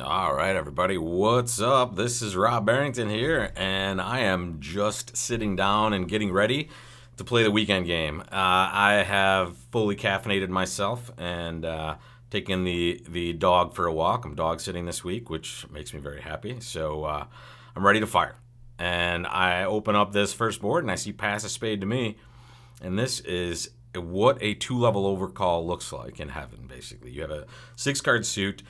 All right, everybody, what's up? This is Rob Barrington here, and I am just sitting down and getting ready to play the weekend game. I have fully caffeinated myself and taken the dog for a walk. I'm dog sitting this week, which makes me very happy. So I'm ready to fire. And I open up this first board and I see Pass a Spade to me, and this is what a two-level overcall looks like in heaven. Basically, you have a six-card suit.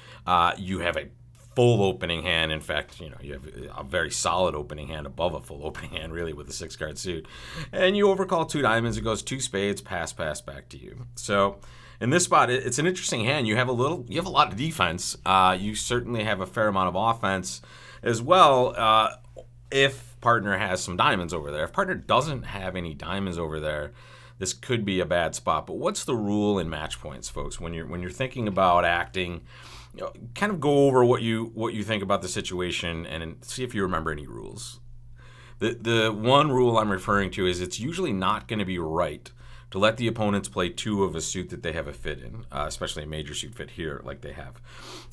You have a full opening hand. In fact, you have a very solid opening hand above a full opening hand, really, with a six-card suit. And you overcall two diamonds. It goes two spades. Pass back to you. So in this spot, it's an interesting hand. You have a lot of defense. You certainly have a fair amount of offense as well. If partner has some diamonds over there. If partner doesn't have any diamonds over there, this could be a bad spot. But what's the rule in match points, folks? When you're thinking about acting, kind of go over what you think about the situation and see if you remember any rules. The one rule I'm referring to is it's usually not going to be right to let the opponents play two of a suit that they have a fit in, especially a major suit fit here like they have.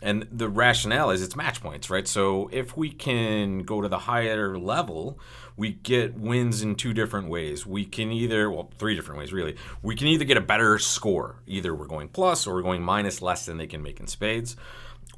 And the rationale is it's match points, right? So if we can go to the higher level, we get wins in two different ways. We can three different ways, really. We can either get a better score. Either we're going plus or we're going minus less than they can make in spades.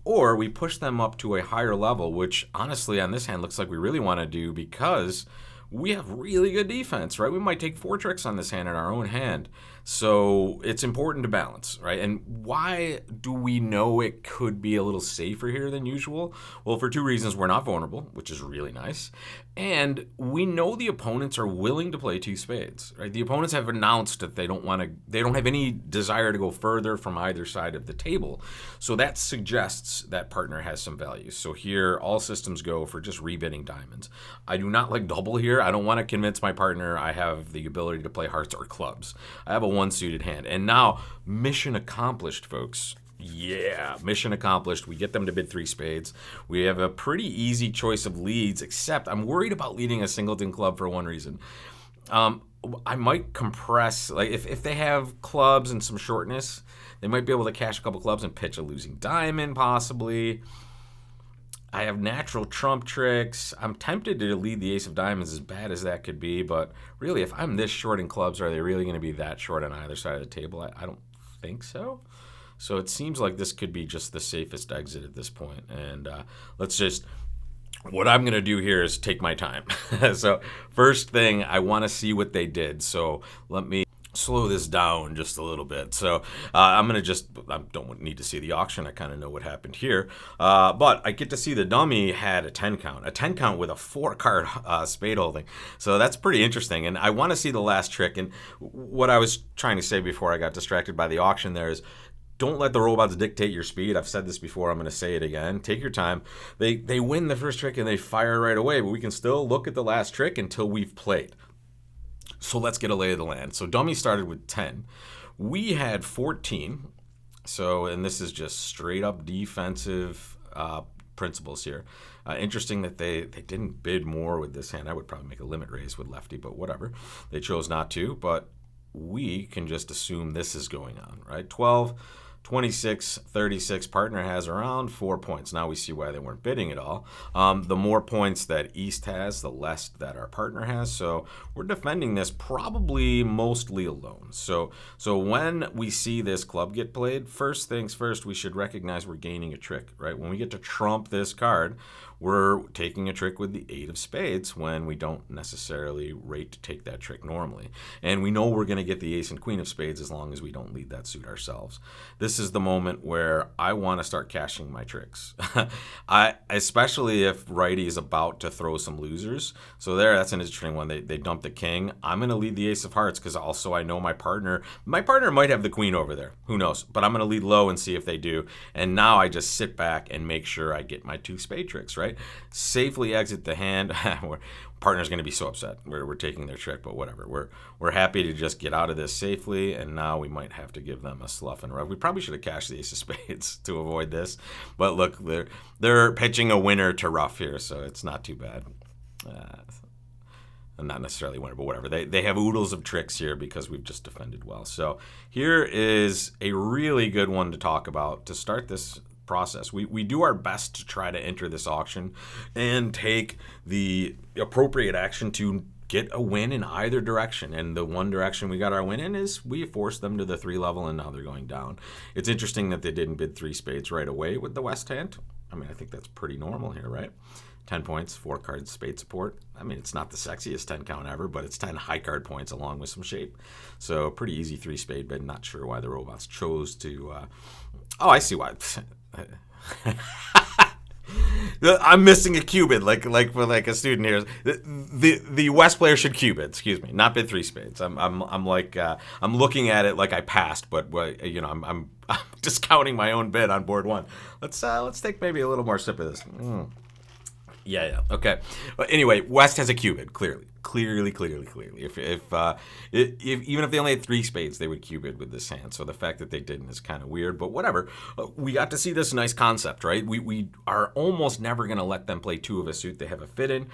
Or we push them up to a higher level, which honestly on this hand looks like we really want to do because we have really good defense, right? We might take four tricks on this hand in our own hand. So it's important to balance, right? And why do we know it could be a little safer here than usual? Well, for two reasons. We're not vulnerable, which is really nice. And we know the opponents are willing to play two spades, right? The opponents have announced that they don't have any desire to go further from either side of the table. So that suggests that partner has some value. So here, all systems go for just rebidding diamonds. I do not like double here. I don't want to convince my partner I have the ability to play hearts or clubs. I have a one-suited hand. And now, mission accomplished, folks. Yeah, mission accomplished. We get them to bid three spades. We have a pretty easy choice of leads, except I'm worried about leading a singleton club for one reason. I might compress, like if they have clubs and some shortness, they might be able to cash a couple clubs and pitch a losing diamond, possibly. I have natural trump tricks. I'm tempted to lead the ace of diamonds, as bad as that could be, but really, if I'm this short in clubs, are they really going to be that short on either side of the table? I don't think so. So it seems like this could be just the safest exit at this point. And what I'm going to do here is take my time. So first thing, I want to see what they did. So let me slow this down just a little bit. So I don't need to see the auction. I kind of know what happened here. But I get to see the dummy had a 10 count with a 4-card spade holding. So that's pretty interesting. And I want to see the last trick. And what I was trying to say before I got distracted by the auction there is, don't let the robots dictate your speed. I've said this before. I'm going to say it again. Take your time. They win the first trick and they fire right away, but we can still look at the last trick until we've played. So let's get a lay of the land. So dummy started with 10. We had 14. And this is just straight up defensive principles here. Interesting that they didn't bid more with this hand. I would probably make a limit raise with lefty, but whatever. They chose not to, but we can just assume this is going on, right? 12, 26, 36, partner has around 4 points. Now we see why they weren't bidding at all. The more points that East has, the less that our partner has. So we're defending this probably mostly alone. So when we see this club get played, first things first, we should recognize we're gaining a trick, right? When we get to trump this card, we're taking a trick with the 8 of spades when we don't necessarily rate to take that trick normally. And we know we're going to get the ace and queen of spades as long as we don't lead that suit ourselves. This is the moment where I want to start cashing my tricks. Especially if righty is about to throw some losers. So that's an interesting one. They dump the king. I'm going to lead the ace of hearts because also I know my partner might have the queen over there. Who knows? But I'm going to lead low and see if they do. And now I just sit back and make sure I get my 2 spade tricks, right? Safely exit the hand. Partner's going to be so upset. We're taking their trick, but whatever. We're happy to just get out of this safely, and now we might have to give them a slough and rough. We probably should have cashed the ace of spades to avoid this, but look, they're pitching a winner to rough here, so it's not too bad. Not necessarily winner, but whatever. They have oodles of tricks here because we've just defended well. So here is a really good one to talk about to start this process. We do our best to try to enter this auction and take the appropriate action to get a win in either direction. And the one direction we got our win in is we forced them to the 3 level, and now they're going down. It's interesting that they didn't bid 3 spades right away with the West hand. I mean, I think that's pretty normal here, right? 10 points, 4 cards spade support. I mean, it's not the sexiest 10 count ever, but it's 10 high card points along with some shape. So pretty easy 3 spade bid. Not sure why the robots chose to... Oh, I see why. I'm missing a cubit, like for like a student here. The West player should cubit, excuse me, not bid 3 spades. I'm like I'm looking at it like I passed, but I'm discounting my own bid on board 1. Let's take maybe a little more sip of this. Yeah, okay. But anyway, West has a cubit, clearly. If even if they only had 3 spades, they would cubit with this hand. So the fact that they didn't is kind of weird, but whatever. We got to see this nice concept, right? We are almost never going to let them play 2 of a suit they have a fit in,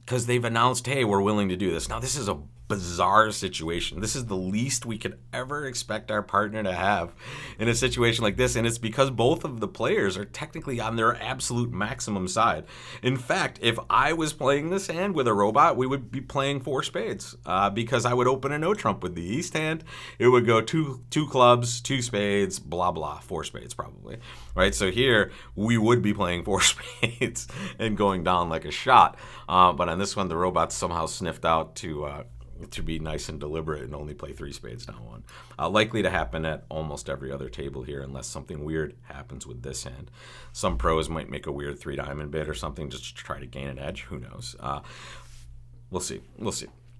because they've announced, hey, we're willing to do this. Now, this is a bizarre situation. This is the least we could ever expect our partner to have in a situation like this, and it's because both of the players are technically on their absolute maximum side. In fact, if I was playing this hand with a robot, we would be playing 4 spades because I would open a no trump with the East hand. It would go two clubs, 2 spades, blah, blah, 4 spades probably, right? So here, we would be playing 4 spades and going down like a shot. But on this one, the robots somehow sniffed out to be nice and deliberate and only play 3 spades down 1. Likely to happen at almost every other table here unless something weird happens with this hand. Some pros might make a weird 3 diamond bid or something just to try to gain an edge. Who knows? We'll see.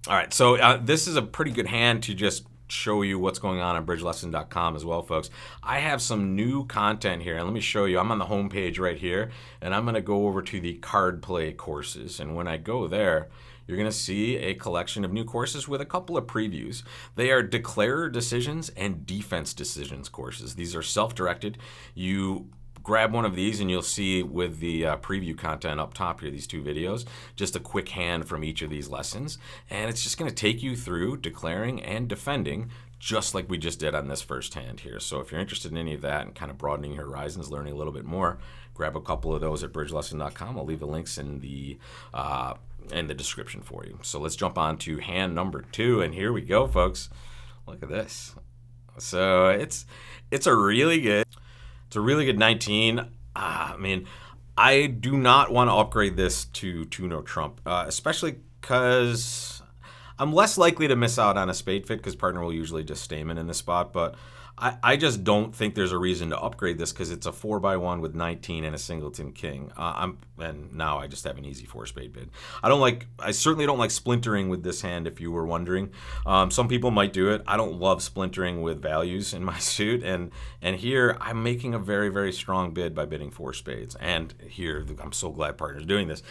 All right, so this is a pretty good hand to just show you what's going on bridgelesson.com as well, folks. I have some new content here, and let me show you. I'm on the home page right here, and I'm going to go over to the card play courses. And when I go there, you're going to see a collection of new courses with a couple of previews. They are declarer decisions and defense decisions courses. These are self-directed. You grab one of these and you'll see with the preview content up top here, these 2 videos, just a quick hand from each of these lessons. And it's just going to take you through declaring and defending just like we just did on this first hand here. So if you're interested in any of that and kind of broadening your horizons, learning a little bit more, grab a couple of those at bridgelesson.com. I'll leave the links in the description for you. So let's jump on to hand number 2, and here we go, folks. Look at this. So it's a really good 19. I mean, I do not want to upgrade this to 2 no trump, especially because I'm less likely to miss out on a spade fit because partner will usually just stamen in this spot, but I just don't think there's a reason to upgrade this because it's a 4x1 with 19 and a singleton king. And now I just have an easy 4 spade bid. I certainly don't like splintering with this hand, if you were wondering. Some people might do it. I don't love splintering with values in my suit. And here I'm making a very, very strong bid by bidding 4 spades. And here, I'm so glad partner's doing this.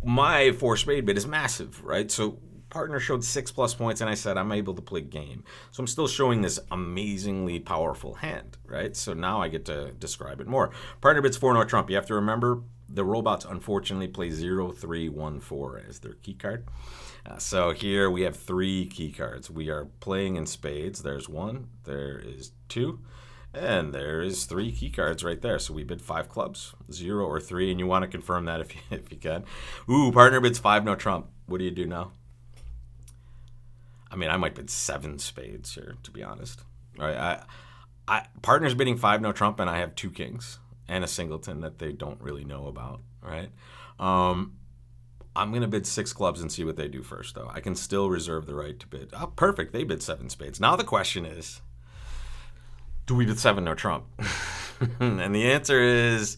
My 4 spade bid is massive, right? So partner showed 6+ points, and I said I'm able to play game. So I'm still showing this amazingly powerful hand, right? So now I get to describe it more. Partner bids 4 no trump. You have to remember the robots unfortunately play 0, 3, 1, 4 as their key card. So here we have 3 key cards. We are playing in spades. There's 1, there is 2, and there is 3 key cards right there. So we bid 5 clubs, 0 or 3, and you want to confirm that if you can. Ooh, partner bids 5 no trump. What do you do now? I mean, I might bid 7 spades here, to be honest. All right, partner's bidding 5 no trump, and I have 2 kings and a singleton that they don't really know about, right? I'm going to bid 6 clubs and see what they do first, though. I can still reserve the right to bid. Oh, perfect. They bid 7 spades. Now the question is, do we bid 7 no trump? And the answer is,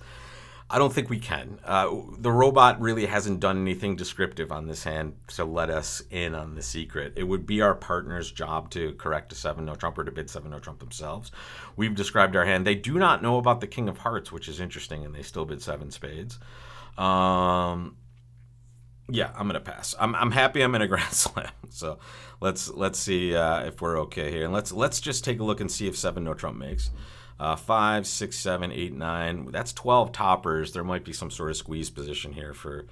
I don't think we can. The robot really hasn't done anything descriptive on this hand to let us in on the secret. It would be our partner's job to correct a 7 no trump or to bid 7 no trump themselves. We've described our hand. They do not know about the king of hearts, which is interesting, and they still bid 7 spades. Yeah, I'm gonna pass. I'm happy I'm in a grand slam. So let's see if we're okay here, and let's just take a look and see if 7 no trump makes. 5, 6, 7, 8, 9. That's 12 toppers. There might be some sort of squeeze position here for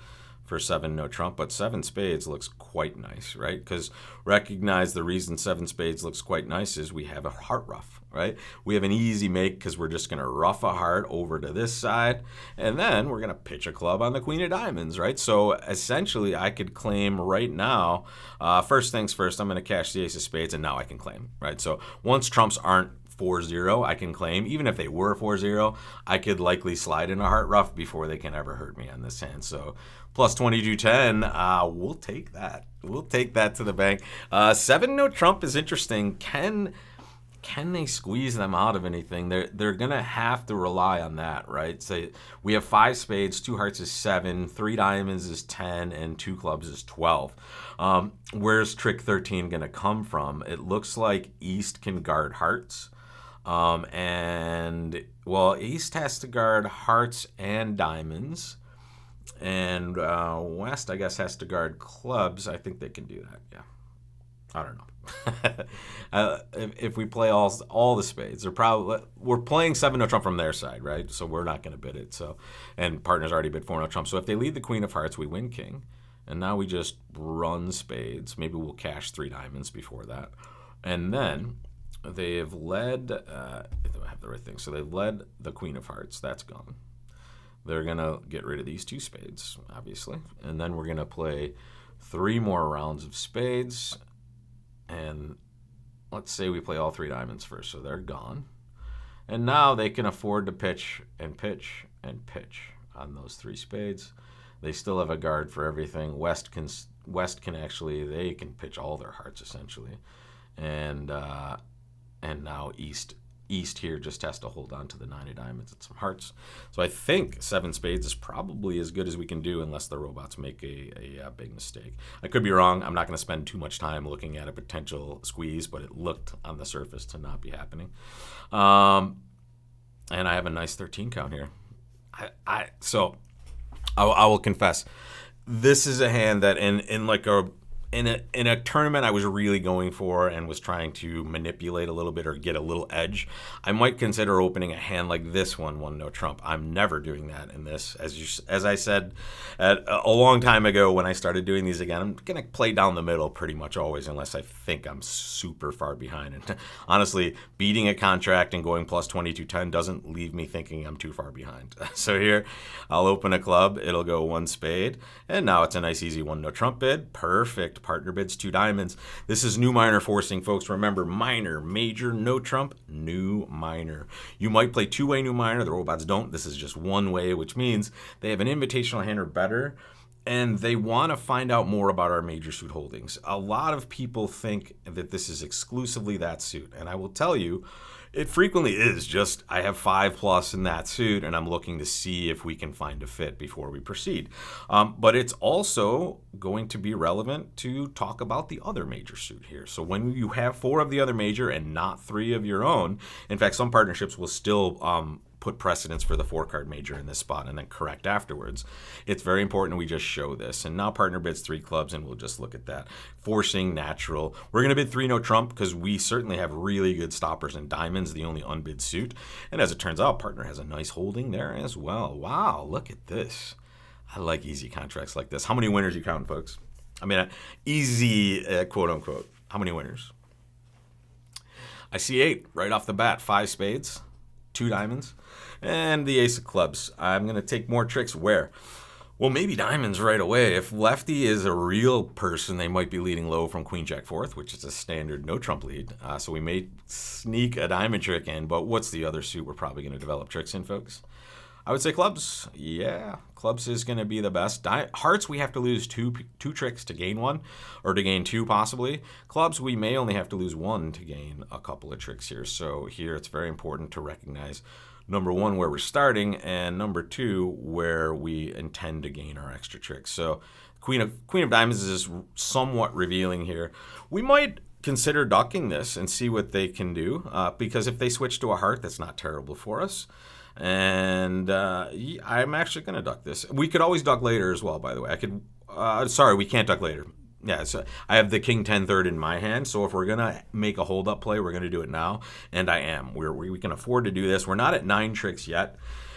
7 no trump, but 7 spades looks quite nice, right? Because recognize the reason 7 spades looks quite nice is we have a heart ruff, right? We have an easy make because we're just going to rough a heart over to this side, and then we're going to pitch a club on the queen of diamonds, right? So essentially, I could claim right now, first things first, I'm going to cash the ace of spades, and now I can claim, right? So once trumps aren't 4-0, I can claim. Even if they were 4-0, I could likely slide in a heart rough before they can ever hurt me on this hand. So plus 2210, we'll take that. We'll take that to the bank. 7 no trump is interesting. Can they squeeze them out of anything? They're gonna have to rely on that, right? So we have 5 spades, 2 hearts is 7, 3 diamonds is 10, and 2 clubs is 12. Where's trick 13 gonna come from? It looks like East can guard hearts. And well, East has to guard hearts and diamonds, and West, I guess, has to guard clubs. I think they can do that. Yeah, I don't know. If we play all the spades, we're playing 7 no trump from their side, right? So we're not going to bid it. So, and partners already bid 4 no trump. So if they lead the queen of hearts, we win king, and now we just run spades. Maybe we'll cash 3 diamonds before that, and then they have led, I have the right thing. So they've led the queen of hearts. That's gone. They're going to get rid of these 2 spades, obviously. And then we're going to play 3 more rounds of spades. And let's say we play all 3 diamonds first. So they're gone. And now they can afford to pitch and pitch and pitch on those 3 spades. They still have a guard for everything. West can actually, they can pitch all their hearts essentially. And now East here just has to hold on to the 9 of diamonds and some hearts. So I think 7 spades is probably as good as we can do unless the robots make a big mistake. I could be wrong. I'm not going to spend too much time looking at a potential squeeze, but it looked on the surface to not be happening. And I have a nice 13 count here. So I will confess, this is a hand that in a tournament I was really going for and was trying to manipulate a little bit or get a little edge, I might consider opening a hand like this one no trump. I'm never doing that in this. As I said a long time ago when I started doing these again, I'm going to play down the middle pretty much always unless I think I'm super far behind. And honestly, beating a contract and going plus 2210 doesn't leave me thinking I'm too far behind. So here, I'll open a club. It'll go 1 spade. And now it's a nice easy 1 no trump bid. Perfect. Partner bids 2 diamonds. This is new minor forcing, folks. Remember, minor, major, no trump, new minor. You might play 2-way new minor. The robots don't. This is just 1 way, which means they have an invitational hand or better, and they want to find out more about our major suit holdings. A lot of people think that this is exclusively that suit, and I will tell you, it frequently is just I have 5+ in that suit and I'm looking to see if we can find a fit before we proceed. But it's also going to be relevant to talk about the other major suit here. So when you have 4 of the other major and not 3 of your own, in fact, some partnerships will still put precedence for the 4-card major in this spot and then correct afterwards. It's very important we just show this. And now partner bids 3 clubs and we'll just look at that. Forcing, natural. We're going to bid 3 no trump because we certainly have really good stoppers and diamonds, the only unbid suit. And as it turns out, partner has a nice holding there as well. Wow, look at this. I like easy contracts like this. How many winners you counting, folks? I mean, easy, quote unquote. How many winners? I see 8 right off the bat. 5 spades, 2 diamonds, and the ace of clubs. I'm going to take more tricks where? Well, maybe diamonds right away. If lefty is a real person, they might be leading low from queen jack 4th, which is a standard no trump lead. So we may sneak a diamond trick in, but what's the other suit we're probably going to develop tricks in, folks? I would say clubs. Yeah, clubs is going to be the best. Hearts, we have to lose two tricks to gain 1, or to gain 2 possibly. Clubs, we may only have to lose 1 to gain a couple of tricks here. So here it's very important to recognize, number 1, where we're starting, and number 2, where we intend to gain our extra tricks. So Queen of Diamonds is somewhat revealing here. We might consider ducking this and see what they can do, because if they switch to a heart, that's not terrible for us. And I'm actually going to duck this. We could always duck later as well, by the way. Sorry, we can't duck later. Yeah, so I have the king 10-3 in my hand, so if we're going to make a hold-up play, we're going to do it now, and I am. We can afford to do this. We're not at 9 tricks yet,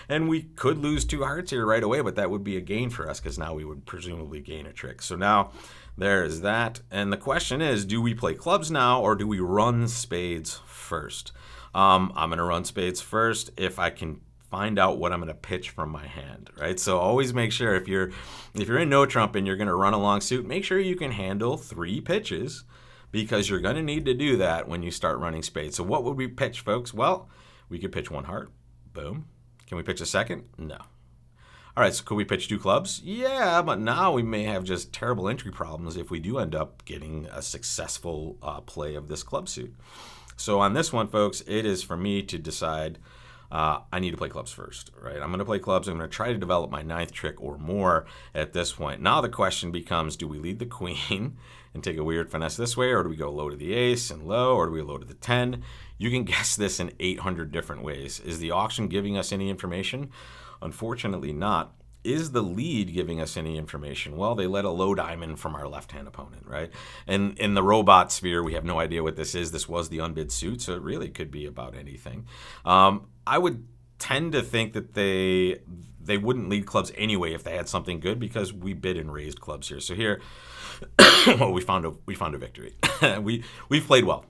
and we could lose 2 hearts here right away, but that would be a gain for us because now we would presumably gain a trick. So now there's that, and the question is, do we play clubs now, or do we run spades first? I'm going to run spades first if I can find out what I'm going to pitch from my hand, right? So always make sure if you're in no trump and you're going to run a long suit, make sure you can handle 3 pitches, because you're going to need to do that when you start running spades. So what would we pitch, folks? Well, we could pitch 1 heart. Boom. Can we pitch a second? No. All right, so could we pitch 2 clubs? Yeah, but now we may have just terrible entry problems if we do end up getting a successful play of this club suit. So on this one, folks, it is for me to decide I need to play clubs first, right? I'm going to play clubs. I'm going to try to develop my 9th trick or more at this point. Now the question becomes, do we lead the queen and take a weird finesse this way, or do we go low to the ace and low, or do we low to the 10? You can guess this in 800 different ways. Is the auction giving us any information? Unfortunately not. Is the lead giving us any information? Well, they let a low diamond from our left-hand opponent, right? And in the robot sphere, we have no idea what this is. This was the unbid suit, so it really could be about anything. I would tend to think that they wouldn't lead clubs anyway if they had something good, because we bid and raised clubs here. So here, well, we found a victory. We've played well.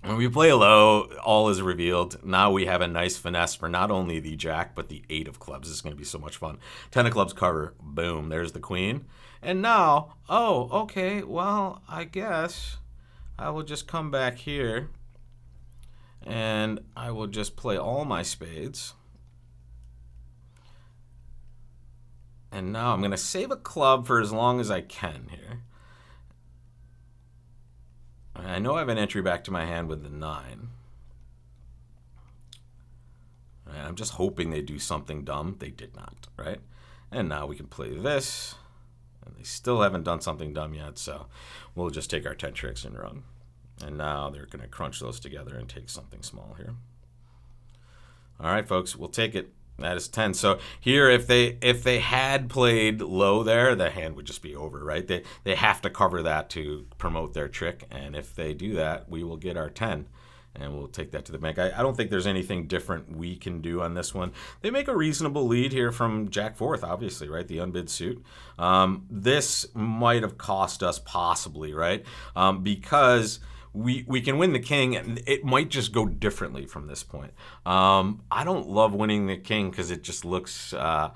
When we play low, all is revealed. Now we have a nice finesse for not only the jack, but the 8 of clubs. This is going to be so much fun. 10 of clubs cover. Boom. There's the queen. And now, oh, okay, well, I guess I will just come back here and I will just play all my spades. And now I'm going to save a club for as long as I can here. I know I have an entry back to my hand with the 9. And I'm just hoping they do something dumb. They did not, right? And now we can play this. And they still haven't done something dumb yet, so we'll just take our 10 tricks and run. And now they're going to crunch those together and take something small here. All right, folks, we'll take it. That is 10. So here, if they had played low there, the hand would just be over, right? They have to cover that to promote their trick, and if they do that, we will get our 10, and we'll take that to the bank. I don't think there's anything different we can do on this one. They make a reasonable lead here from Jack 4th, obviously, right? The unbid suit. This might have cost us possibly, right? Because we can win the king, and it might just go differently from this point. I don't love winning the king because it just looks, I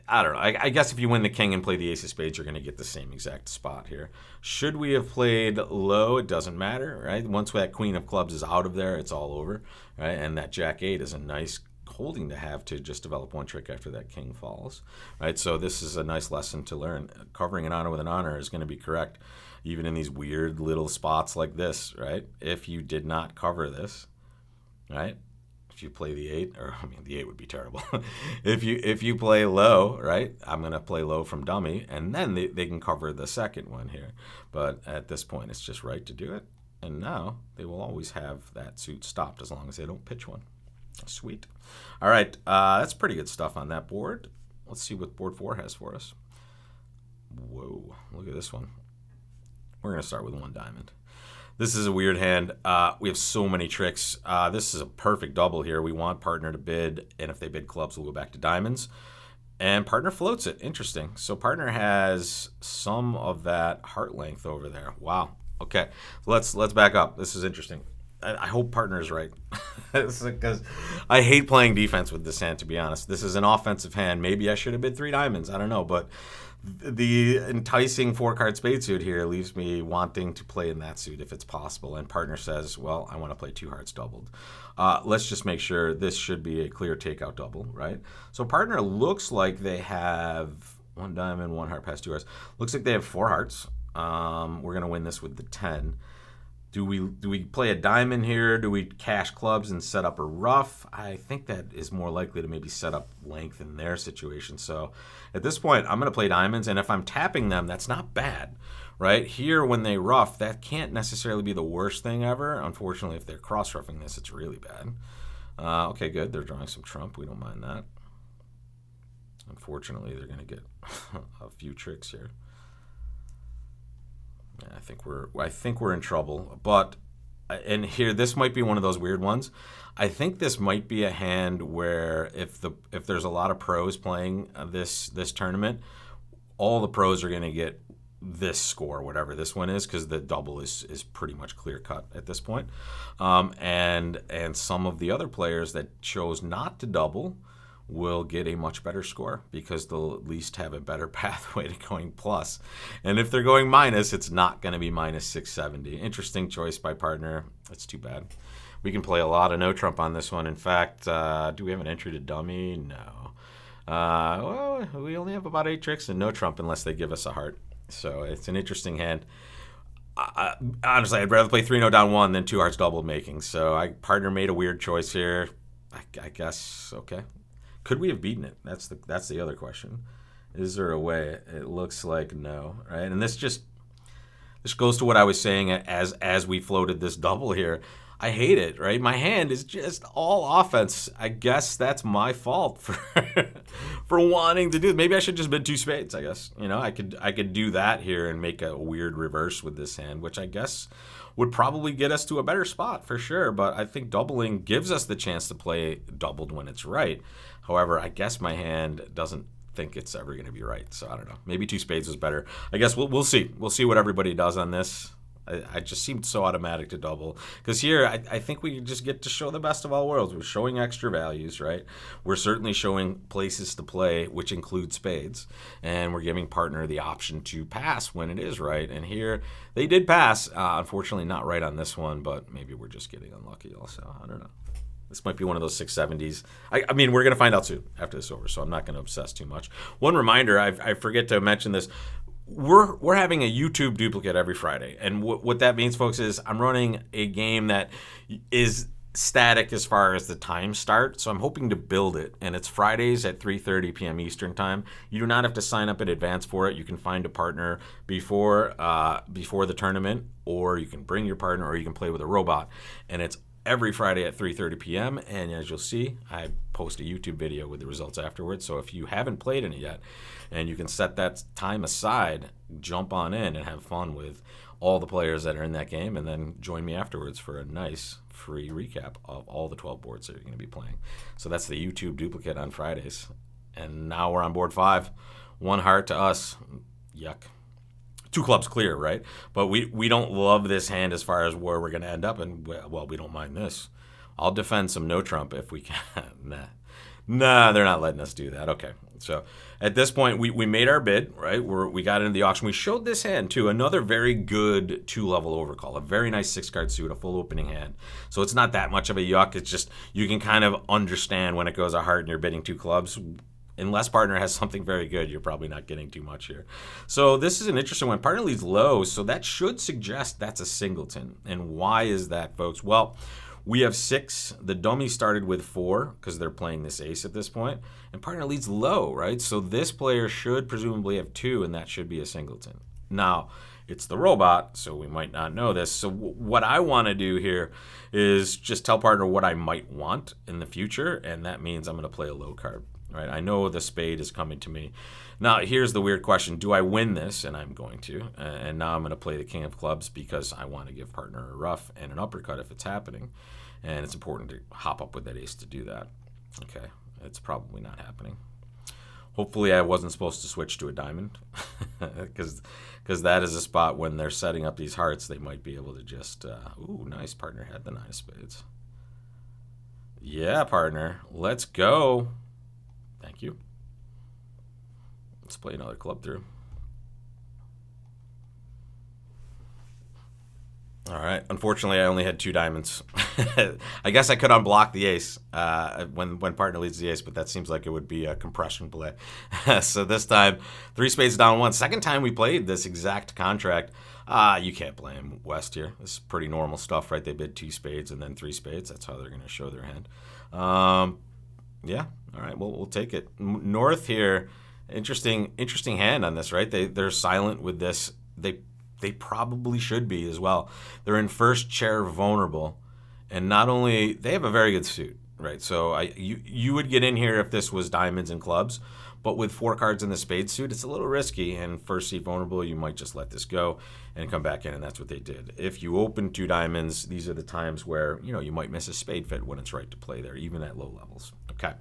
don't know. I guess if you win the king and play the ace of spades, you're going to get the same exact spot here. Should we have played low? It doesn't matter, right? Once that queen of clubs is out of there, it's all over, right? And that jack 8 is a nice holding to have to just develop 1 trick after that king falls, right? So this is a nice lesson to learn. Covering an honor with an honor is going to be correct, even in these weird little spots like this, right? If you did not cover this, right? If you play the 8, or I mean, the 8 would be terrible. if you play low, right? I'm going to play low from dummy, and then they can cover the second one here. But at this point, it's just right to do it. And now they will always have that suit stopped as long as they don't pitch one. Sweet. All right, that's pretty good stuff on that board. Let's see what board 4 has for us. Whoa, look at this one. We're going to start with 1 diamond. This is a weird hand. We have so many tricks. This is a perfect double here. We want partner to bid, and if they bid clubs, we'll go back to diamonds. And partner floats it. Interesting. So partner has some of that heart length over there. Wow. Okay, let's back up. This is interesting. I hope partner is right, because I hate playing defense with this hand, to be honest. This is an offensive hand. Maybe I should have bid 3 diamonds. I don't know, but the enticing 4-card spade suit here leaves me wanting to play in that suit if it's possible. And partner says, well, I want to play 2 hearts doubled. Let's just make sure this should be a clear takeout double, right? So partner looks like they have 1 diamond, 1 heart past 2 hearts. Looks like they have 4 hearts. We're going to win this with the 10. Do we play a diamond here? Do we cash clubs and set up a ruff? I think that is more likely to maybe set up length in their situation. So at this point, I'm going to play diamonds, and if I'm tapping them, that's not bad, right? Here, when they ruff, that can't necessarily be the worst thing ever. Unfortunately, if they're cross-ruffing this, it's really bad. Okay, good. They're drawing some trump. We don't mind that. Unfortunately, they're going to get a few tricks here. I think we're in trouble, but and here this might be one of those weird ones. I think this might be a hand where if there's a lot of pros playing this tournament, all the pros are going to get this score, whatever this one is, because the double is pretty much clear cut at this point. And some of the other players that chose not to double will get a much better score because they'll at least have a better pathway to going plus. And if they're going minus, it's not going to be minus 670. Interesting choice by partner. That's too bad. We can play a lot of no trump on this one. In fact, do we have an entry to dummy? No. Well, we only have about 8 tricks and no trump unless they give us a heart. So it's an interesting hand. Honestly, I'd rather play 3-0 down 1 than 2 hearts double making. So partner made a weird choice here. I guess, okay. Could we have beaten it? That's the other question. Is there a way? It looks like no, right? And this goes to what I was saying as we floated this double here. I hate it, right? My hand is just all offense. I guess that's my fault for for wanting to do it. Maybe I should just bid 2 spades, I guess. I could do that here and make a weird reverse with this hand, which I guess would probably get us to a better spot for sure. But I think doubling gives us the chance to play doubled when it's right. However, I guess my hand doesn't think it's ever going to be right. So I don't know. Maybe 2 spades is better. I guess we'll see. We'll see what everybody does on this. I just seemed so automatic to double. Because here, I think we just get to show the best of all worlds. We're showing extra values, right? We're certainly showing places to play, which include spades. And we're giving partner the option to pass when it is right. And here, they did pass. Unfortunately, not right on this one, but maybe we're just getting unlucky also. I don't know. This might be one of those 670s. I mean, we're going to find out soon after this is over, so I'm not going to obsess too much. One reminder, I forget to mention this. We're having a YouTube duplicate every Friday. And what that means, folks, is I'm running a game that is static as far as the time start. So I'm hoping to build it. And it's Fridays at 3:30 p.m. Eastern time. You do not have to sign up in advance for it. You can find a partner before the tournament, or you can bring your partner, or you can play with a robot. And it's every Friday at 3:30 p.m. And as you'll see, I post a YouTube video with the results afterwards. So if you haven't played in it yet, and you can set that time aside, jump on in and have fun with all the players that are in that game, and then join me afterwards for a nice free recap of all the 12 boards that you're going to be playing. So that's the YouTube duplicate on Fridays. And now we're on board 5. 1 heart to us. Yuck. 2 clubs clear, right? But we don't love this hand as far as where we're going to end up, and well, we don't mind this. I'll defend some no trump if we can. Nah, they're not letting us do that. Okay, so at this point, we made our bid, right? We got into the auction. We showed this hand, too. Another very good 2-level overcall. A very nice 6-card suit, a full opening hand. So it's not that much of a yuck. It's just you can kind of understand when it goes a heart and you're bidding 2 clubs. Unless partner has something very good, you're probably not getting too much here. So this is an interesting one. Partner leads low, so that should suggest that's a singleton. And why is that, folks? Well, we have 6. The dummy started with 4 because they're playing this ace at this point. And partner leads low, right? So this player should presumably have 2, and that should be a singleton. Now, it's the robot, so we might not know this. So what I want to do here is just tell partner what I might want in the future, and that means I'm going to play a low card. Right? I know the spade is coming to me. Now, here's the weird question. Do I win this? And I'm going to. And now I'm going to play the king of clubs because I want to give partner a rough and an uppercut if it's happening. And it's important to hop up with that ace to do that. Okay, it's probably not happening. Hopefully I wasn't supposed to switch to a diamond because that is a spot when they're setting up these hearts, they might be able to just, ooh, nice, partner had the 9 of spades. Yeah, partner, let's go. Thank you. Let's play another club through. All right. Unfortunately, I only had 2 diamonds. I guess I could unblock the ace when partner leads the ace, but that seems like it would be a compression play. So this time, 3 spades down 1. Second time we played this exact contract. You can't blame West here. This is pretty normal stuff, right? They bid 2 spades and then 3 spades. That's how they're going to show their hand. Yeah. All right. Well, we'll take it. North here. Interesting hand on this, right? They're silent with this. They probably should be as well. They're in first chair vulnerable, and not only they have a very good suit, right? So you would get in here if this was diamonds and clubs, but with 4 cards in the spade suit, it's a little risky. And first seat vulnerable, you might just let this go and come back in, and that's what they did. If you open 2 diamonds, these are the times where you might miss a spade fit when it's right to play there, even at low levels. Okay,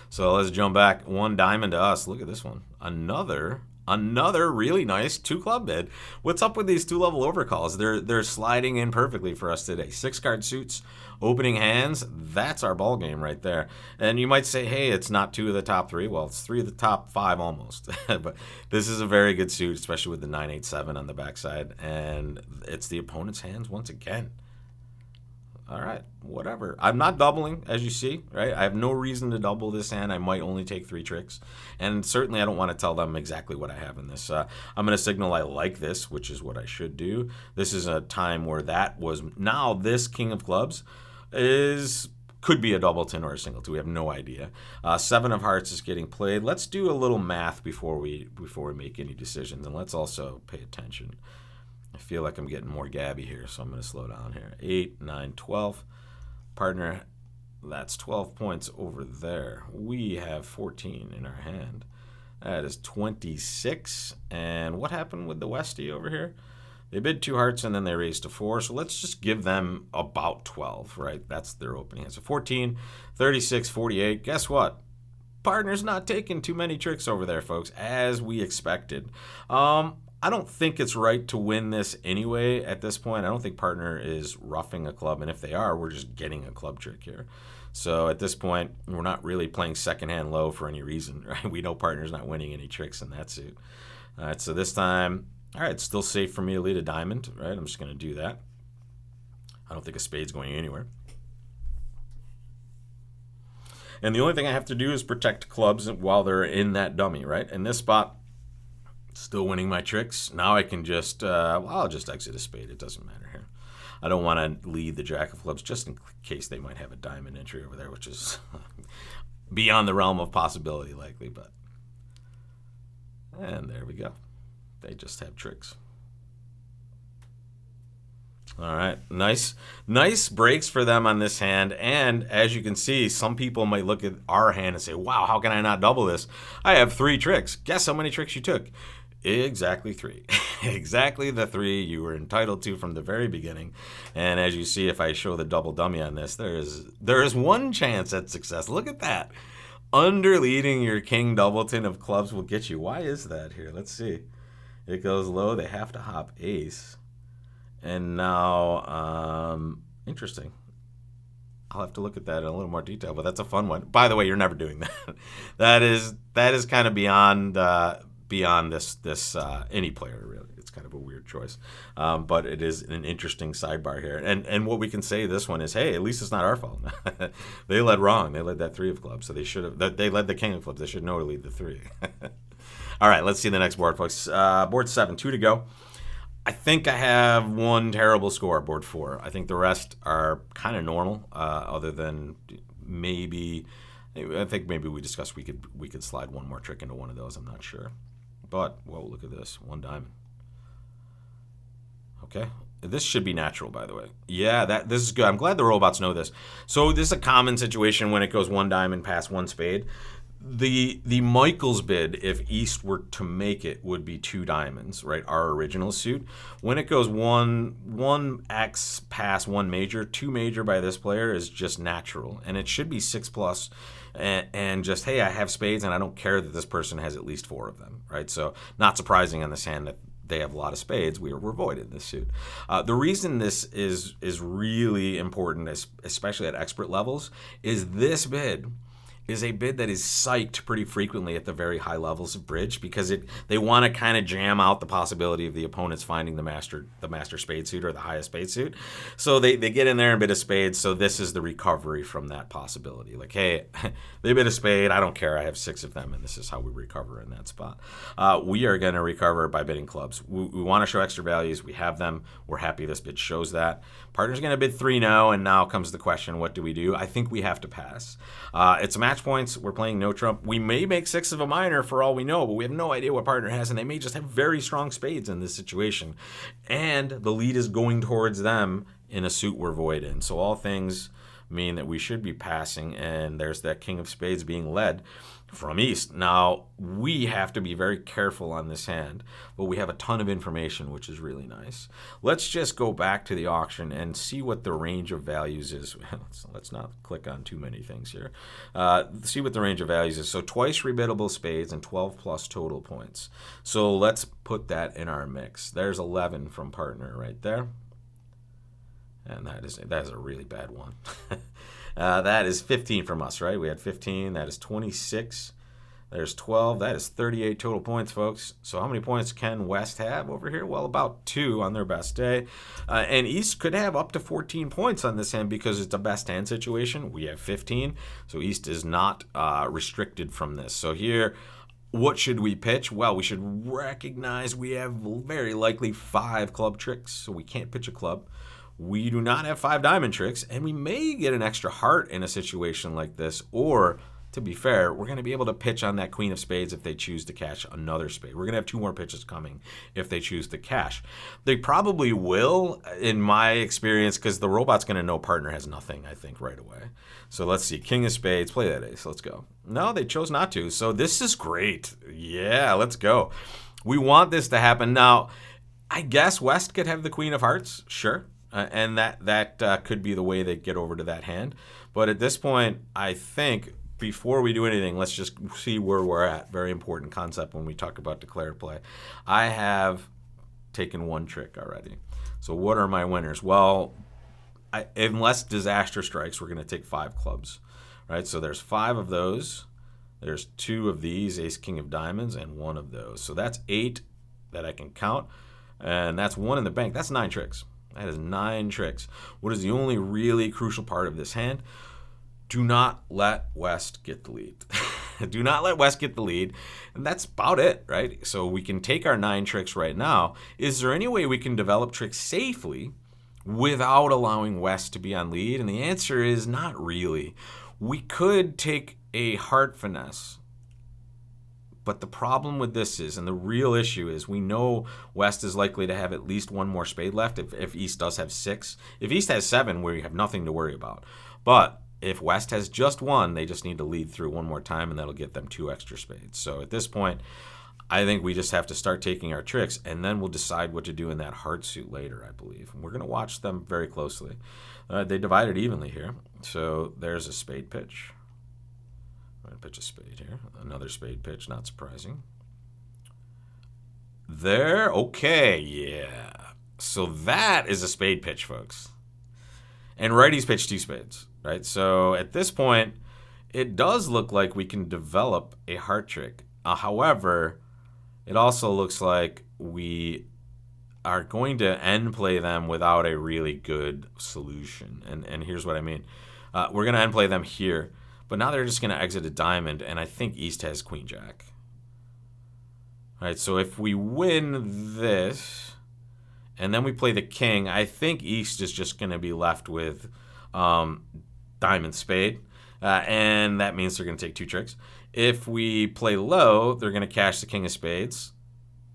so let's jump back. 1 diamond to us. Look at this one. Another Another really nice 2-club bid. What's up with these 2-level overcalls? They're sliding in perfectly for us today. 6-card suits, opening hands. That's our ball game right there. And you might say, hey, it's not 2 of the top 3. Well, it's 3 of the top 5 almost. But this is a very good suit, especially with the 9-8-7 on the backside. And it's the opponent's hands once again. All right, whatever. I'm not doubling, as you see, right? I have no reason to double this hand. I might only take 3 tricks. And certainly I don't want to tell them exactly what I have in this. I'm going to signal I like this, which is what I should do. This is a time where that was... Now this King of Clubs could be a doubleton or a singleton. We have no idea. 7 of Hearts is getting played. Let's do a little math before we make any decisions. And let's also pay attention. I feel like I'm getting more gabby here, so I'm going to slow down here. 8, 9, 12. Partner, that's 12 points over there. We have 14 in our hand. That is 26. And what happened with the Westie over here? They bid 2 hearts and then they raised to 4. So let's just give them about 12, right? That's their opening hand. So 14, 36, 48. Guess what? Partner's not taking too many tricks over there, folks, as we expected. I don't think it's right to win this anyway at this point. I don't think partner is roughing a club, and if they are, we're just getting a club trick here. So at this point, we're not really playing second-hand low for any reason, right? We know partner's not winning any tricks in that suit. All right, so this time, all right, it's still safe for me to lead a diamond, right? I'm just going to do that. I don't think a spade's going anywhere. And the only thing I have to do is protect clubs while they're in that dummy, right? In this spot, still winning my tricks. Now I can just, I'll just exit a spade. It doesn't matter here. I don't want to lead the jack of clubs just in case they might have a diamond entry over there, which is beyond the realm of possibility likely. But and there we go. They just have tricks. All right, nice breaks for them on this hand. And as you can see, some people might look at our hand and say, wow, how can I not double this? I have 3 tricks. Guess how many tricks you took? Exactly 3. Exactly the 3 you were entitled to from the very beginning. And as you see, if I show the double dummy on this, there is 1 chance at success. Look at that. Under leading your king doubleton of clubs will get you. Why is that here? Let's see. It goes low. They have to hop ace. And now, interesting. I'll have to look at that in a little more detail, but that's a fun one. By the way, you're never doing that. that is kind of beyond this any player really. It's kind of a weird choice, but it is an interesting sidebar here. And what we can say this one is, hey, at least it's not our fault. They led wrong. They led that 3 of clubs, so they should have. They led the king of clubs. They should know to lead the 3. All right, let's see the next board, folks. Board 7, 2 to go. I think I have 1 terrible score, board 4. I think the rest are kind of normal, other than maybe. I think maybe we discussed we could slide 1 more trick into one of those. I'm not sure, but whoa, look at this, 1 diamond. Okay, this should be natural, by the way. Yeah, this is good. I'm glad the robots know this. So this is a common situation when it goes 1 diamond past 1 spade. The Michaels bid, if East were to make it, would be 2 diamonds, right? Our original suit. When it goes 1 X past 1 major, 2 major by this player is just natural, and it should be 6 plus, and just, hey, I have spades, and I don't care that this person has at least 4 of them, right? So not surprising on this hand that they have a lot of spades. We're voided this suit. The reason this is really important, especially at expert levels, is this bid is a bid that is psyched pretty frequently at the very high levels of bridge, because they want to kind of jam out the possibility of the opponents finding the master spade suit or the highest spade suit. So they get in there and bid a spade, so this is the recovery from that possibility. Like, hey, they bid a spade, I don't care, I have 6 of them, and this is how we recover in that spot. We are going to recover by bidding clubs. We want to show extra values. We have them. We're happy this bid shows that. Partner's going to bid 3 now, and now comes the question, what do we do? I think we have to pass. It's a match points. We're playing no trump. We may make 6 of a minor for all we know, but we have no idea what partner has, and they may just have very strong spades in this situation. And the lead is going towards them in a suit we're void in. So all things mean that we should be passing, and there's that king of spades being led from East. Now, we have to be very careful on this hand, but we have a ton of information, which is really nice. Let's just go back to the auction and see what the range of values is. Let's not click on too many things here. See what the range of values is. So twice rebiddable spades and 12 plus total points. So let's put that in our mix. There's 11 from partner right there. And that is a really bad one. That is 15 from us, right? We had 15. That is 26. There's 12. That is 38 total points, folks. So how many points can West have over here? Well, about 2 on their best day. And East could have up to 14 points on this hand because it's a best hand situation. We have 15. So East is not restricted from this. So here, what should we pitch? Well, we should recognize we have very likely 5 club tricks. So we can't pitch a club. We do not have 5 diamond tricks, and we may get an extra heart in a situation like this, or, to be fair, we're going to be able to pitch on that queen of spades if they choose to cash another spade. We're going to have 2 more pitches coming if they choose to cash. They probably will, in my experience, because the robot's going to know partner has nothing, I think, right away. So let's see. King of spades. Play that ace. Let's go. No, they chose not to. So this is great. Yeah, let's go. We want this to happen. Now, I guess West could have the queen of hearts. Sure. And that could be the way they get over to that hand. But at this point, I think before we do anything, let's just see where we're at. Very important concept when we talk about declared play. I have taken 1 trick already. So what are my winners? Well, unless disaster strikes, we're going to take 5 clubs. Right? So there's 5 of those. There's 2 of these, ace, king of diamonds, and 1 of those. So that's 8 that I can count. And that's 1 in the bank. That's 9 tricks. That is 9 tricks. What is the only really crucial part of this hand? Do not let West get the lead. Do not let West get the lead. And that's about it, right? So we can take our 9 tricks right now. Is there any way we can develop tricks safely without allowing West to be on lead? And the answer is not really. We could take a heart finesse. But the problem with this is, and the real issue is, we know West is likely to have at least 1 more spade left if East does have 6. If East has 7, we have nothing to worry about. But if West has just 1, they just need to lead through 1 more time, and that'll get them 2 extra spades. So at this point, I think we just have to start taking our tricks, and then we'll decide what to do in that heart suit later, I believe. And we're going to watch them very closely. They divided evenly here. So there's a spade pitch. I'm going to pitch a spade here. Another spade pitch, not surprising. There, okay, yeah. So that is a spade pitch, folks. And righties pitch 2 spades, right? So at this point, it does look like we can develop a heart trick. However, it also looks like we are going to end play them without a really good solution. And here's what I mean. We're going to end play them here. But now they're just going to exit a diamond, and I think East has queen jack. All right, so if we win this, and then we play the king, I think East is just going to be left with diamond spade, and that means they're going to take 2 tricks. If we play low, they're going to cash the king of spades,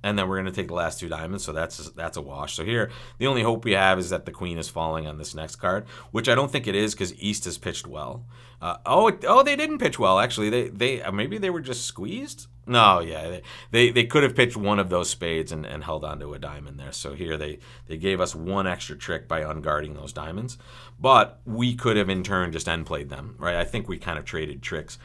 and then we're going to take the last 2 diamonds, so that's a wash. So here, the only hope we have is that the queen is falling on this next card, which I don't think it is because East has pitched well. They didn't pitch well, actually. They maybe they were just squeezed? No, yeah. They could have pitched 1 of those spades and held on to a diamond there. So here they gave us 1 extra trick by unguarding those diamonds. But we could have, in turn, just end played them, right? I think we kind of traded tricks.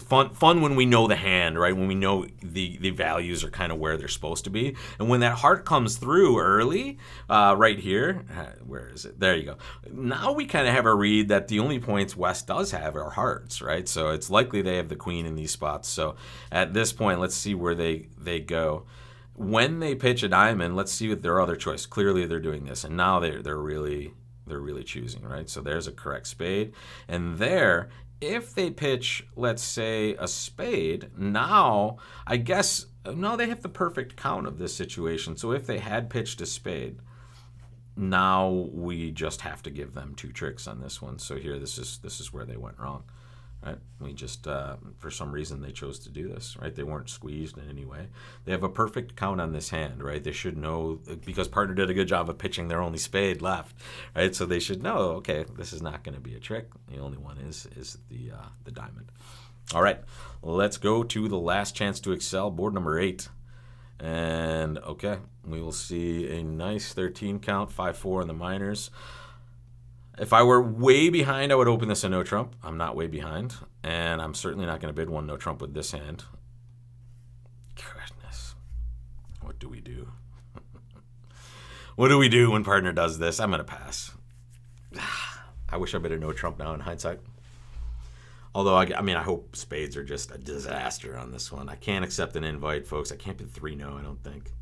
Fun when we know the hand, right? When we know the values are kind of where they're supposed to be. And when that heart comes through early, right here, where is it? There you go. Now we kind of have a read that the only points West does have are hearts, right? So it's likely they have the queen in these spots. So at this point, let's see where they go. When they pitch a diamond, let's see what their other choice. Clearly they're doing this, and now they're really choosing, right? So there's a correct spade, and there. If they pitch, let's say, a spade, now, I guess, no, they have the perfect count of this situation. So if they had pitched a spade, now we just have to give them 2 tricks on this one. So here, this is where they went wrong, right? We just, for some reason, they chose to do this, right? They weren't squeezed in any way. They have a perfect count on this hand, right? They should know, because partner did a good job of pitching their only spade left, right? So they should know, okay, this is not going to be a trick. The only one is the diamond. All right, let's go to the last chance to excel, board number 8. And okay, we will see a nice 13 count, 5-4 in the minors. If I were way behind, I would open this a no trump. I'm not way behind, and I'm certainly not going to bid one no trump with this hand. Goodness, what do we do? What do we do when partner does this? I'm going to pass. I wish I bid a no trump now in hindsight. Although, I mean, I hope spades are just a disaster on this one. I can't accept an invite, folks. I can't bid 3-no, I don't think.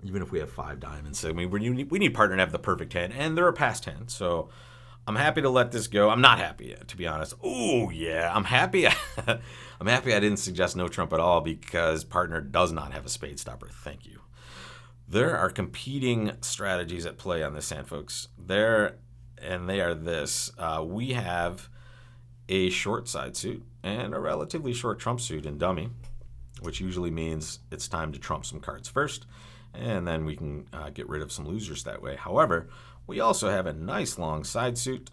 Even if we have 5 diamonds. I mean, we need partner to have the perfect hand, and they're a past hand. So I'm happy to let this go. I'm not happy, to be honest. Oh, yeah. I'm happy. I'm happy I didn't suggest no trump at all because partner does not have a spade stopper. Thank you. There are competing strategies at play on this hand, folks. And they are this. We have a short side suit and a relatively short trump suit in dummy, which usually means it's time to trump some cards first, and then we can get rid of some losers that way. However, we also have a nice long side suit,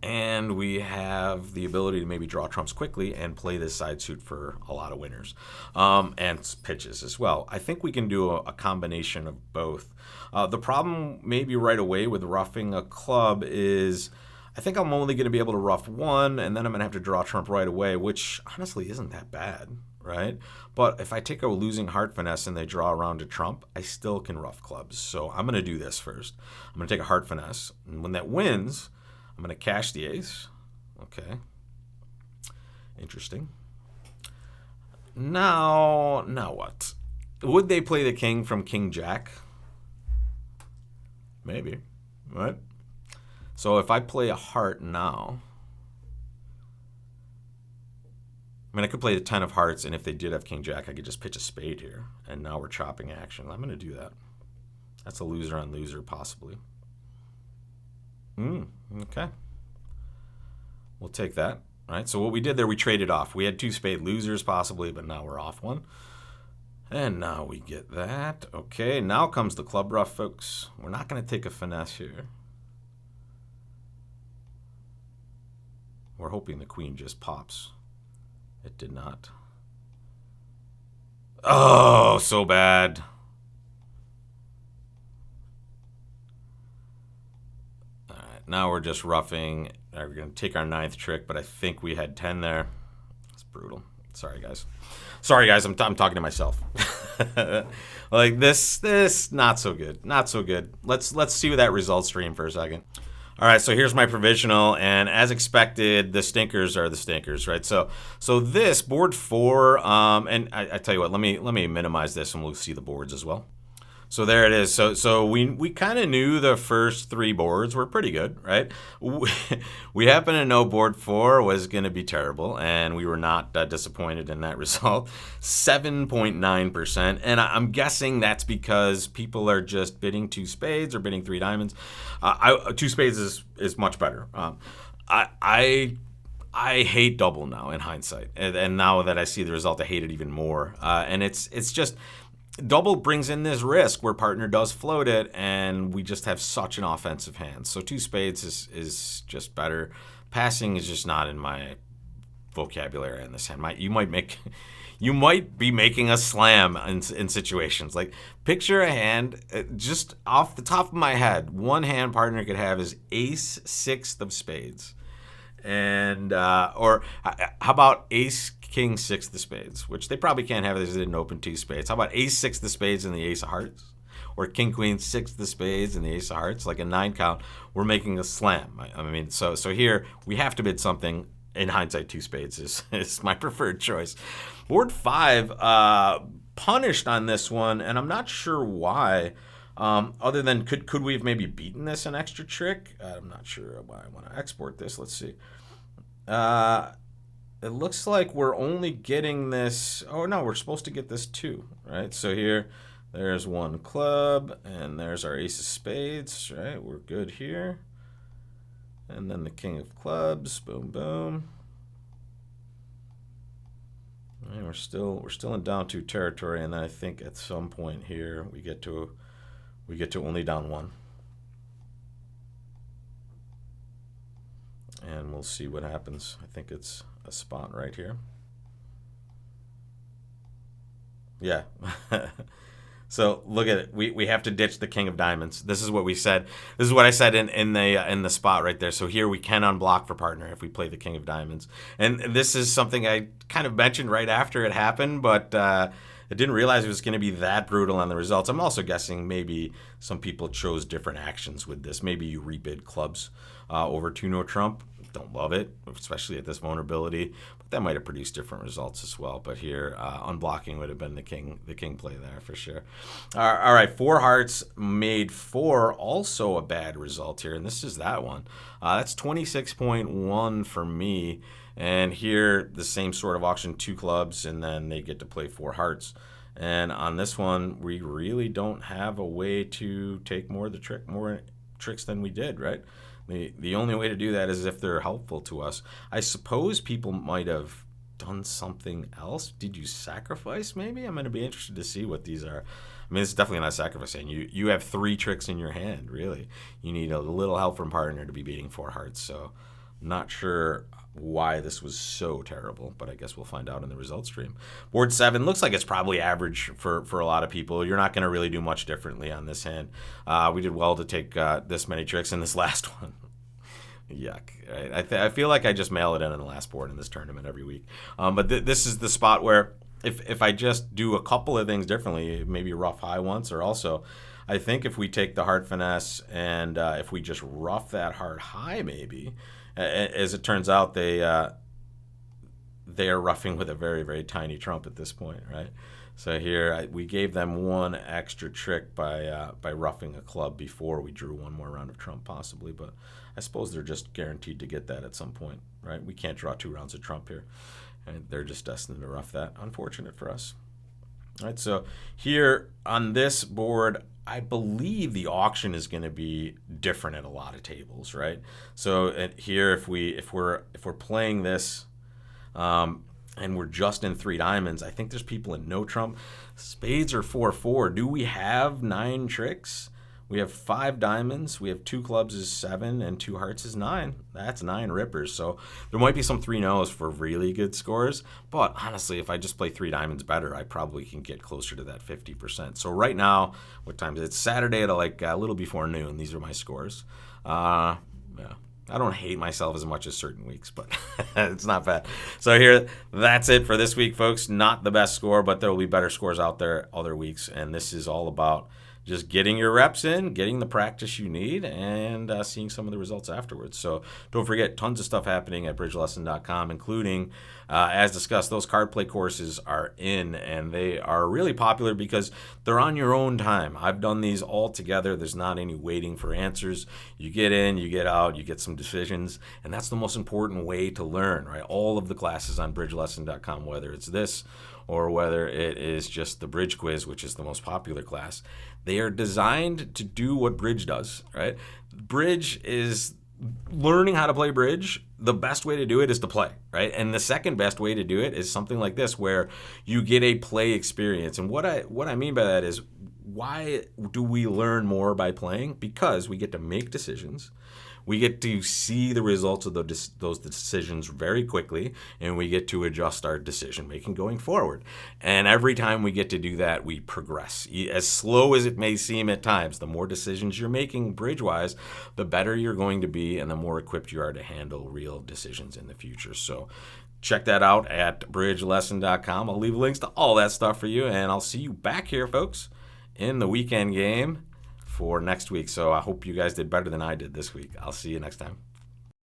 and we have the ability to maybe draw trumps quickly and play this side suit for a lot of winners and pitches as well. I think we can do a combination of both. The problem maybe right away with roughing a club is I think I'm only going to be able to rough one, and then I'm going to have to draw trump right away, which honestly isn't that bad, right? But if I take a losing heart finesse and they draw around to trump, I still can rough clubs. So I'm going to do this first. I'm going to take a heart finesse, and when that wins, I'm going to cash the ace. Okay. Interesting. Now what? Would they play the king from king jack? Maybe. Right? So if I play a heart now, I mean, I could play the 10 of hearts, and if they did have king jack, I could just pitch a spade here. And now we're chopping action. I'm going to do that. That's a loser on loser, possibly. Okay. We'll take that. All right, so what we did there, we traded off. We had 2 spade losers, possibly, but now we're off one. And now we get that. Okay, now comes the club rough, folks. We're not going to take a finesse here. We're hoping the queen just pops. It did not. Oh, so bad. All right, now we're just roughing. We're going to take our 9th trick, but I think we had 10 there. That's brutal. Sorry, guys. Sorry, guys. I'm talking to myself. Like this, not so good. Not so good. Let's see that result stream for a second. All right, so here's my provisional, and as expected, the stinkers are the stinkers, right? So this board 4, and I tell you what, let me minimize this, and we'll see the boards as well. So there it is. So we kind of knew the first 3 boards were pretty good, right? We happen to know board 4 was going to be terrible, and we were not disappointed in that result. 7.9%, and I'm guessing that's because people are just bidding 2 spades or bidding 3 diamonds. 2 spades is much better. I hate double now in hindsight, and now that I see the result, I hate it even more. And it's just. Double brings in this risk where partner does float it, and we just have such an offensive hand. So 2 spades is just better. Passing is just not in my vocabulary in this hand. You might be making a slam in situations. Like, picture a hand, just off the top of my head, one hand partner could have is ace 6 of spades. And or how about ace king 6 of spades, which they probably can't have as they didn't open 2 spades. How about ace 6 of spades and the ace of hearts, or king queen 6 of spades and the ace of hearts, like a 9 count? We're making a slam. I mean, so here we have to bid something. In hindsight, 2 spades is my preferred choice. Board 5 punished on this one, and I'm not sure why. Other than could we have maybe beaten this an extra trick? I'm not sure why I want to export this. Let's see. It looks like we're only getting this. Oh no, we're supposed to get this too, right? So here, there's 1 club, and there's our ace of spades, right? We're good here. And then the king of clubs, boom, boom. And we're still in down 2 territory, and then I think at some point here we get to only down 1. and we'll see what happens. I think it's a spot right here. Yeah. So look at it. We have to ditch the king of diamonds. This is what we said. This is what I said in the spot right there. So here we can unblock for partner if we play the king of diamonds. And this is something I kind of mentioned right after it happened, but I didn't realize it was going to be that brutal on the results. I'm also guessing maybe some people chose different actions with this. Maybe you rebid clubs over 2-no trump. Don't love it, especially at this vulnerability. But that might have produced different results as well. But here, unblocking would have been the king play there for sure. All right, 4 hearts made 4, also a bad result here, and this is that one. That's 26.1 for me. And here, the same sort of auction, 2 clubs, and then they get to play 4 hearts. And on this one, we really don't have a way to take more tricks than we did, right? The only way to do that is if they're helpful to us. I suppose people might have done something else. Did you sacrifice maybe? I'm going to be interested to see what these are. I mean, it's definitely not sacrificing. You have 3 tricks in your hand, really. You need a little help from partner to be beating 4 hearts. So not sure why this was so terrible, but I guess we'll find out in the results stream. Board 7 looks like it's probably average for a lot of people. You're not going to really do much differently on this hand. We did well to take this many tricks in this last one. Yuck. Right? I feel like I just mail it in on the last board in this tournament every week. But this is the spot where if I just do a couple of things differently, maybe rough high once, or also I think if we take the heart finesse and if we just rough that heart high maybe, as it turns out, they are roughing with a very, very tiny trump at this point, right? So here we gave them 1 extra trick by roughing a club before we drew 1 more round of trump possibly, but I suppose they're just guaranteed to get that at some point, right? We can't draw 2 rounds of trump here, and they're just destined to rough that. Unfortunate for us. All right, so here on this board, I believe the auction is going to be different at a lot of tables, right? So here, if we're playing this, and we're just in 3 diamonds, I think there's people in no trump. Spades are 4-4. Do we have 9 tricks? We have 5 diamonds. We have 2 clubs is 7, and 2 hearts is 9. That's 9 rippers. So there might be some 3-nos for really good scores. But honestly, if I just play 3 diamonds better, I probably can get closer to that 50%. So right now, what time is it? It's Saturday at like a little before noon. These are my scores. Yeah. I don't hate myself as much as certain weeks, but it's not bad. So here, that's it for this week, folks. Not the best score, but there will be better scores out there other weeks. And this is all about just getting your reps in, getting the practice you need, and seeing some of the results afterwards. So don't forget, tons of stuff happening at bridgelesson.com, including, as discussed, those card play courses are in, and they are really popular because they're on your own time. I've done these all together. There's not any waiting for answers. You get in, you get out, you get some decisions, and that's the most important way to learn, right? All of the classes on bridgelesson.com, whether it's this or whether it is just the bridge quiz, which is the most popular class, they are designed to do what bridge does, right? Bridge is learning how to play bridge. The best way to do it is to play, right? And the second best way to do it is something like this, where you get a play experience. And what I mean by that is, why do we learn more by playing? Because we get to make decisions. We get to see the results of those decisions very quickly, and we get to adjust our decision making going forward. And every time we get to do that, we progress. As slow as it may seem at times, the more decisions you're making bridge-wise, the better you're going to be, and the more equipped you are to handle real decisions in the future. So check that out at bridgelesson.com. I'll leave links to all that stuff for you, and I'll see you back here, folks, in the weekend game for next week. So I hope you guys did better than I did this week. I'll see you next time.